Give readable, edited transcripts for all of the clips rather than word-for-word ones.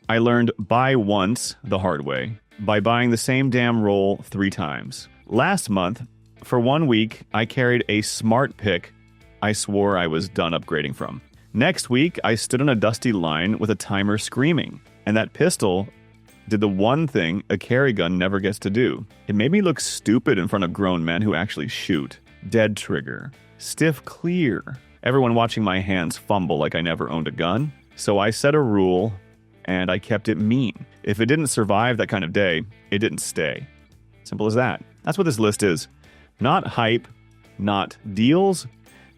I learned buy once the hard way by buying the same damn roll 3 times. Last month, for 1 week, I carried a smart pick I swore I was done upgrading from. Next week, I stood on a dusty line with a timer screaming, and that pistol did the one thing a carry gun never gets to do. It made me look stupid in front of grown men who actually shoot. Dead trigger. Stiff clear. Everyone watching my hands fumble like I never owned a gun. So I set a rule, and I kept it mean. If it didn't survive that kind of day, it didn't stay. Simple as that. That's what this list is. Not hype, not deals,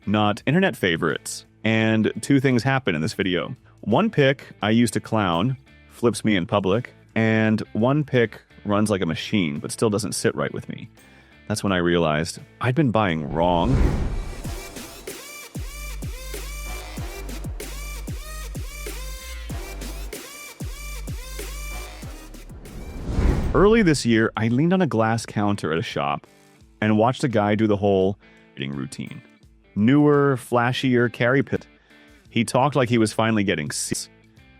not internet favorites. And 2 things happen in this video. 1 pick I use to clown, flips me in public, and 1 pick runs like a machine but still doesn't sit right with me. That's when I realized I'd been buying wrong. Early this year, I leaned on a glass counter at a shop and watched a guy do the whole reading routine. Newer, flashier carry pit. He talked like he was finally getting seats.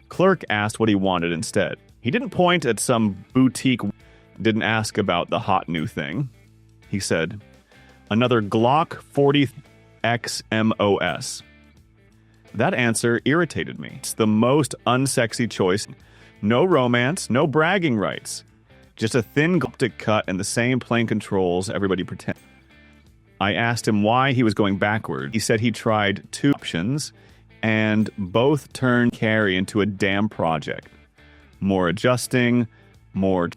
Clerk asked what he wanted instead. He didn't point at some boutique, didn't ask about the hot new thing. He said, another Glock 40 XMOS. That answer irritated me. It's the most unsexy choice. No romance, no bragging rights. Just a thin optic cut and the same plain controls everybody pretends. I asked him why he was going backward. He said he tried 2 options and both turned carry into a damn project. More adjusting, more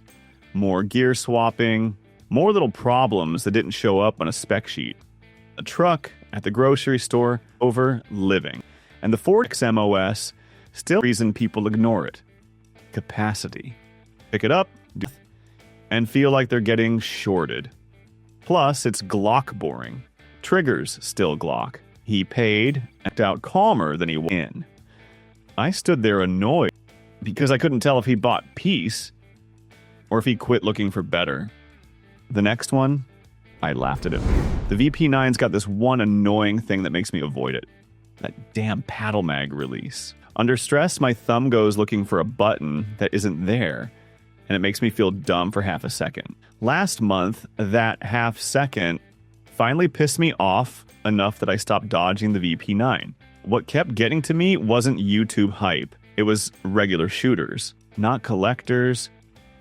gear swapping, more little problems that didn't show up on a spec sheet. A truck at the grocery store over living. And the 4XMOS still reason people ignore it. Capacity. Pick it up and feel like they're getting shorted. Plus, it's Glock boring. Triggers still Glock. He paid, acted out calmer than he went in. I stood there annoyed because I couldn't tell if he bought peace or if he quit looking for better. The next one, I laughed at him. The VP9's got this one annoying thing that makes me avoid it. That damn paddle mag release. Under stress, my thumb goes looking for a button that isn't there, and it makes me feel dumb for half a second. Last month, that half second finally pissed me off enough that I stopped dodging the VP9. What kept getting to me wasn't YouTube hype. It was regular shooters. Not collectors,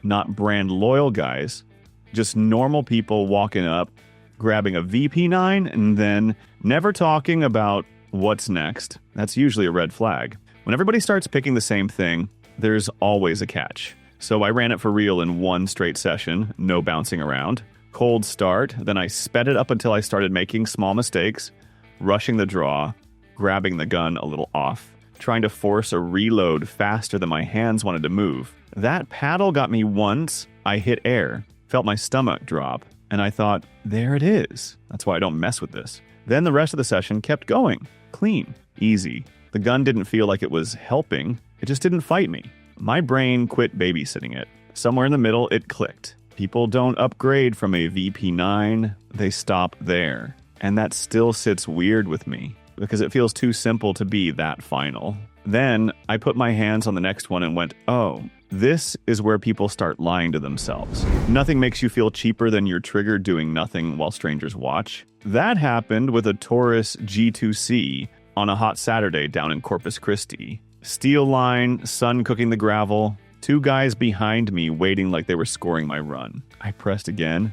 not brand loyal guys. Just normal people walking up, grabbing a VP9, and then never talking about what's next. That's usually a red flag. When everybody starts picking the same thing, there's always a catch. So I ran it for real in 1 straight session, no bouncing around. Cold start, then I sped it up until I started making small mistakes, rushing the draw, grabbing the gun a little off, trying to force a reload faster than my hands wanted to move. That paddle got me once. I hit air, felt my stomach drop, and I thought, there it is. That's why I don't mess with this. Then the rest of the session kept going. Clean, easy. The gun didn't feel like it was helping. It just didn't fight me. My brain quit babysitting it. Somewhere in the middle, it clicked. People don't upgrade from a VP9, they stop there. And that still sits weird with me, because it feels too simple to be that final. Then, I put my hands on the next one and went, oh, this is where people start lying to themselves. Nothing makes you feel cheaper than your trigger doing nothing while strangers watch. That happened with a Taurus G2C on a hot Saturday down in Corpus Christi. Steel line, sun cooking the gravel, 2 guys behind me waiting like they were scoring my run. I pressed again,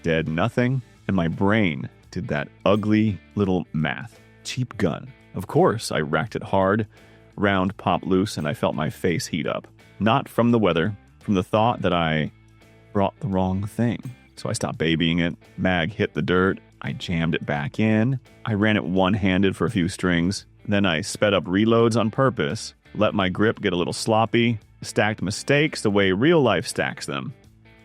dead nothing, and my brain did that ugly little math. Cheap gun. Of course, I racked it hard, round popped loose, and I felt my face heat up. Not from the weather, from the thought that I brought the wrong thing. So I stopped babying it, mag hit the dirt, I jammed it back in, I ran it one-handed for a few strings, then I sped up reloads on purpose, let my grip get a little sloppy, stacked mistakes the way real life stacks them.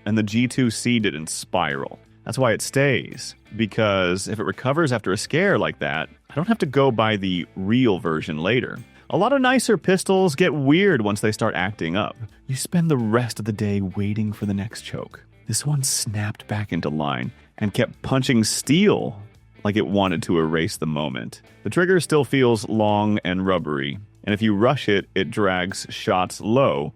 And the G2C didn't spiral. That's why it stays. Because if it recovers after a scare like that, I don't have to go buy the real version later. A lot of nicer pistols get weird once they start acting up. You spend the rest of the day waiting for the next choke. This one snapped back into line and kept punching steel like it wanted to erase the moment. The trigger still feels long and rubbery, and if you rush it, it drags shots low,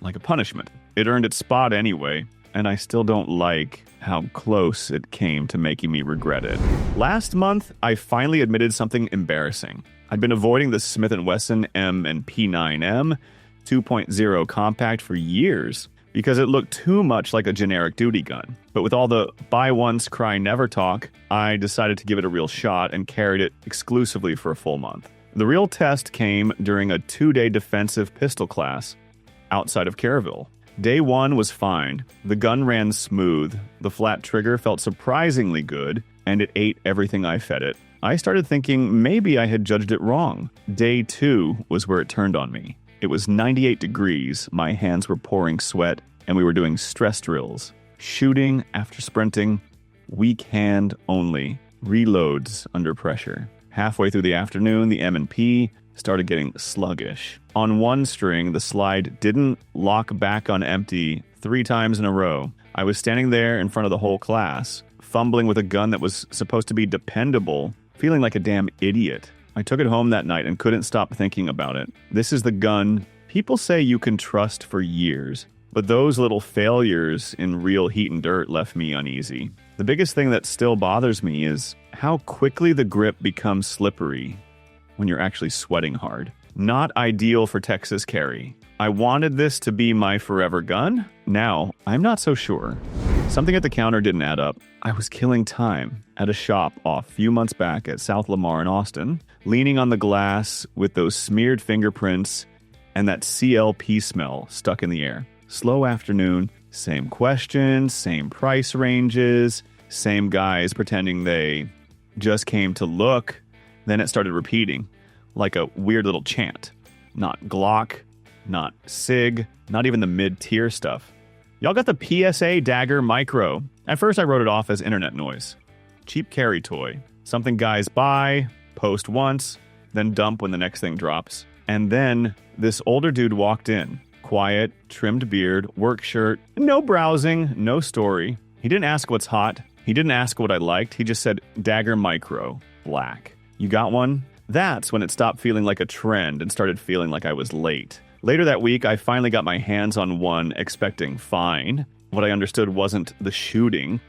like a punishment. It earned its spot anyway, and I still don't like how close it came to making me regret it. Last month, I finally admitted something embarrassing. I'd been avoiding the Smith & Wesson M&P9M 2.0 compact for years because it looked too much like a generic duty gun. But with all the buy once, cry never talk, I decided to give it a real shot and carried it exclusively for a full month. The real test came during a 2-day defensive pistol class outside of Caraville. Day 1 was fine. The gun ran smooth, the flat trigger felt surprisingly good, and it ate everything I fed it. I started thinking maybe I had judged it wrong. Day 2 was where it turned on me. It was 98 degrees, my hands were pouring sweat, and we were doing stress drills. Shooting after sprinting, weak hand only, reloads under pressure. Halfway through the afternoon, the M&P started getting sluggish. On one string, the slide didn't lock back on empty 3 times in a row. I was standing there in front of the whole class, fumbling with a gun that was supposed to be dependable, feeling like a damn idiot. I took it home that night and couldn't stop thinking about it. This is the gun people say you can trust for years, but those little failures in real heat and dirt left me uneasy. The biggest thing that still bothers me is how quickly the grip becomes slippery when you're actually sweating hard. Not ideal for Texas carry. I wanted this to be my forever gun. Now, I'm not so sure. Something at the counter didn't add up. I was killing time at a shop off a few months back at South Lamar in Austin, leaning on the glass with those smeared fingerprints and that CLP smell stuck in the air. Slow afternoon, same questions, same price ranges, same guys pretending they just came to look. Then it started repeating, like a weird little chant. Not Glock, not SIG, not even the mid-tier stuff. Y'all got the PSA Dagger Micro. At first I wrote it off as internet noise. Cheap carry toy. Something guys buy, post once, then dump when the next thing drops. And then this older dude walked in. Quiet, trimmed beard, work shirt, no browsing, no story. He didn't ask what's hot. He didn't ask what I liked. He just said, Dagger Micro, black. You got one? That's when it stopped feeling like a trend and started feeling like I was late. Later that week, I finally got my hands on one, expecting fine. What I understood wasn't the shooting.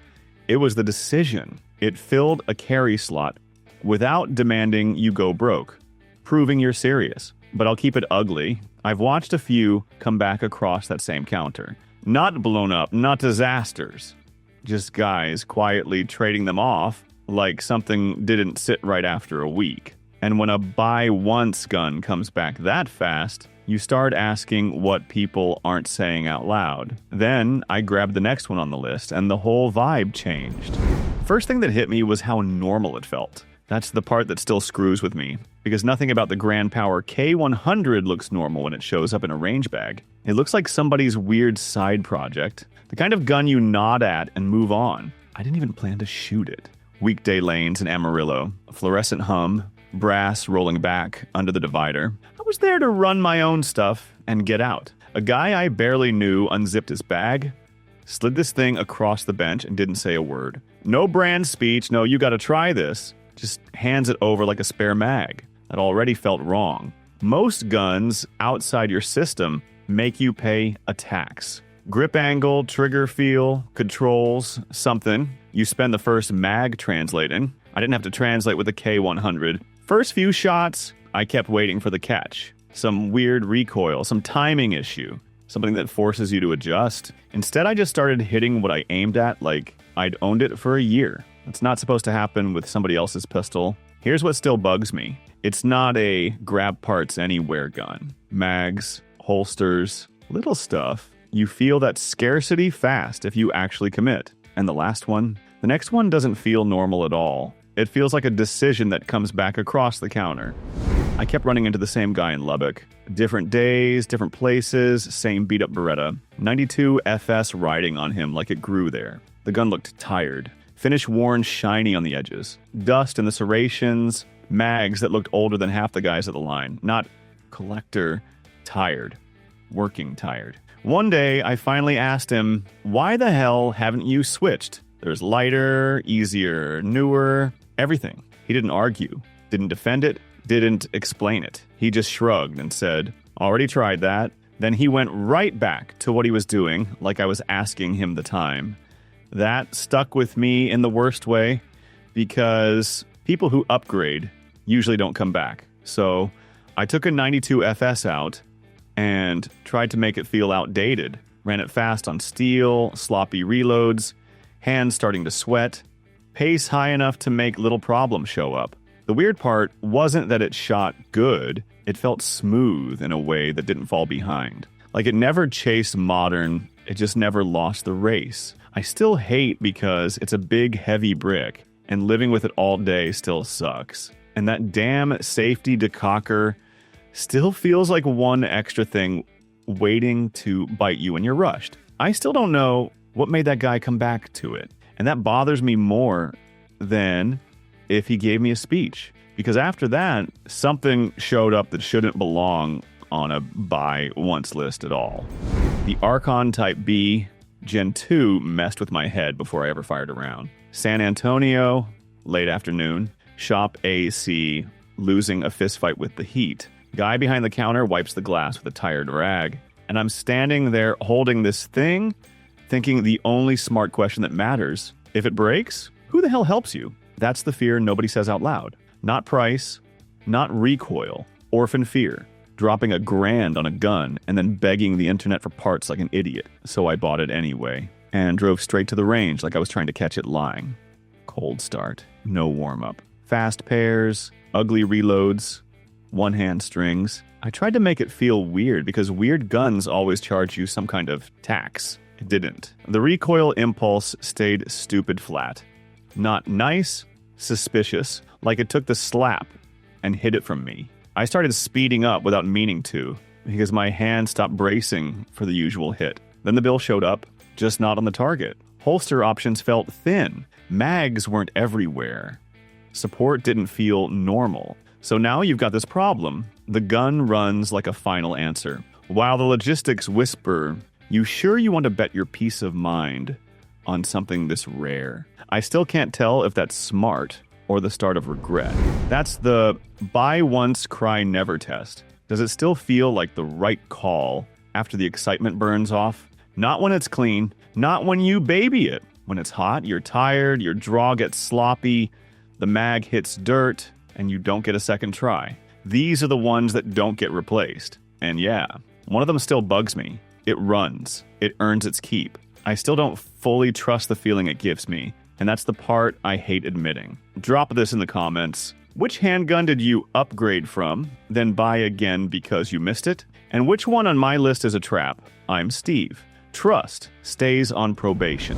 It was the decision. It filled a carry slot without demanding you go broke, proving you're serious. But I'll keep it ugly. I've watched a few come back across that same counter. Not blown up, not disasters. Just guys quietly trading them off like something didn't sit right after a week. And when a buy once gun comes back that fast, you start asking what people aren't saying out loud. Then I grabbed the next one on the list and the whole vibe changed. First thing that hit me was how normal it felt. That's the part that still screws with me, because nothing about the Grand Power K100 looks normal when it shows up in a range bag. It looks like somebody's weird side project, the kind of gun you nod at and move on. I didn't even plan to shoot it. Weekday lanes in Amarillo, a fluorescent hum, brass rolling back under the divider. I was there to run my own stuff and get out. A guy I barely knew unzipped his bag, slid this thing across the bench and didn't say a word. No brand speech, no you gotta try this. Just hands it over like a spare mag. That already felt wrong. Most guns outside your system make you pay a tax. Grip angle, trigger feel, controls, something. You spend the first mag translating. I didn't have to translate with the K100. First few shots, I kept waiting for the catch. Some weird recoil, some timing issue, something that forces you to adjust. Instead, I just started hitting what I aimed at like I'd owned it for a year. It's not supposed to happen with somebody else's pistol. Here's what still bugs me. It's not a grab parts anywhere gun. Mags, holsters, little stuff. You feel that scarcity fast if you actually commit. And the next one doesn't feel normal at all. It feels like a decision that comes back across the counter. I kept running into the same guy in Lubbock. Different days, different places, same beat up Beretta. 92 FS riding on him like it grew there. The gun looked tired. Finish worn shiny on the edges. Dust in the serrations. Mags that looked older than half the guys at the line. Not collector, tired. Working tired. One day, I finally asked him, why the hell haven't you switched? There's lighter, easier, newer, everything. He didn't argue, didn't defend it, didn't explain it. He just shrugged and said, already tried that. Then he went right back to what he was doing, like I was asking him the time. That stuck with me in the worst way, because people who upgrade usually don't come back. So I took a 92 FS out and tried to make it feel outdated. Ran it fast on steel, sloppy reloads, hands starting to sweat, pace high enough to make little problems show up. The weird part wasn't that it shot good, it felt smooth in a way that didn't fall behind. Like it never chased modern, it just never lost the race. I still hate because it's a big heavy brick, and living with it all day still sucks. And that damn safety decocker still feels like one extra thing waiting to bite you when you're rushed. I still don't know what made that guy come back to it. And that bothers me more than if he gave me a speech. Because after that, something showed up that shouldn't belong on a buy once list at all. The Archon Type B Gen 2 messed with my head before I ever fired a round. San Antonio, late afternoon, shop AC, losing a fistfight with the heat. Guy behind the counter wipes the glass with a tired rag. And I'm standing there holding this thing, thinking the only smart question that matters, if it breaks, who the hell helps you? That's the fear nobody says out loud. Not price, not recoil, orphan fear. Dropping $1,000 on a gun and then begging the internet for parts like an idiot. So I bought it anyway and drove straight to the range like I was trying to catch it lying. Cold start, no warm-up. Fast pairs, ugly reloads, one-hand strings. I tried to make it feel weird because weird guns always charge you some kind of tax. It didn't. The recoil impulse stayed stupid flat. Not nice, suspicious, like it took the slap and hid it from me. I started speeding up without meaning to, because my hand stopped bracing for the usual hit. Then the bill showed up, just not on the target. Holster options felt thin. Mags weren't everywhere. Support didn't feel normal. So now you've got this problem. The gun runs like a final answer. While the logistics whisper, you sure you want to bet your peace of mind on something this rare? I still can't tell if that's smart or the start of regret. That's the buy once, cry never test. Does it still feel like the right call after the excitement burns off? Not when it's clean, not when you baby it. When it's hot, you're tired, your draw gets sloppy, the mag hits dirt, and you don't get a second try. These are the ones that don't get replaced. And yeah, one of them still bugs me. It runs. It earns its keep. I still don't fully trust the feeling it gives me. And that's the part I hate admitting. Drop this in the comments. Which handgun did you upgrade from, then buy again because you missed it? And which one on my list is a trap? I'm Steve. Trust stays on probation.